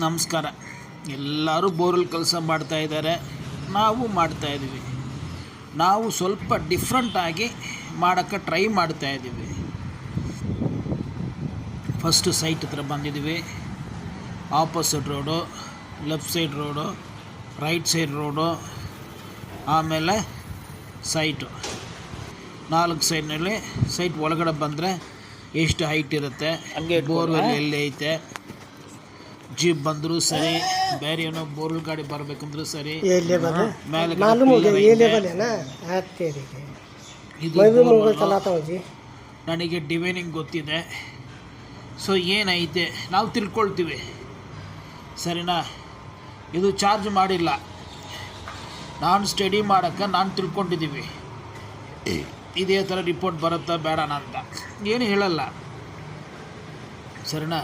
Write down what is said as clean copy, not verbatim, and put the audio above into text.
ನಮಸ್ಕಾರ. ಎಲ್ಲರೂ ಬೋರ್ವೆಲ್ ಕೆಲಸ ಮಾಡ್ತಾಯಿದ್ದಾರೆ, ನಾವು ಮಾಡ್ತಾಯಿದ್ದೀವಿ. ನಾವು ಸ್ವಲ್ಪ ಡಿಫ್ರೆಂಟಾಗಿ ಮಾಡೋಕ್ಕೆ ಟ್ರೈ ಮಾಡ್ತಾಯಿದ್ದೀವಿ. ಫಸ್ಟು ಸೈಟ್ ಹತ್ರ ಬಂದಿದ್ದೀವಿ. Opposite road, left side road, right side road, ಆಮೇಲೆ ಸೈಟು 4 ಸೈಡ್ನಲ್ಲಿ. ಸೈಟ್ ಒಳಗಡೆ ಬಂದರೆ ಎಷ್ಟು ಹೈಟ್ ಇರುತ್ತೆ, ಬೋರ್ವೆಲ್ ಎಲ್ಲಿ ಐತೆ, ಜೀಪ್ ಬಂದರೂ ಸರಿ, ಬೇರೆ ಏನೋ ಬೋರ್ವೆಲ್ ಗಾಡಿ ಬರಬೇಕಂದ್ರೂ ಸರಿ, ಮೇಲೆ ನನಗೆ ಡಿವೈನಿಂಗ್ ಗೊತ್ತಿದೆ. ಸೊ ಏನೈತೆ ನಾವು ತಿಳ್ಕೊಳ್ತೀವಿ, ಸರಿನಾ? ಇದು ಚಾರ್ಜ್ ಮಾಡಿಲ್ಲ, ನಾನು ಸ್ಟಡಿ ಮಾಡೋಕ್ಕೆ ನಾನು ತಿಳ್ಕೊಂಡಿದ್ದೀವಿ ಇದೇ ಥರ ರಿಪೋರ್ಟ್ ಬರುತ್ತಾ ಬೇಡಣ ಅಂತ ಏನು ಹೇಳಲ್ಲ, ಸರಿನಾ?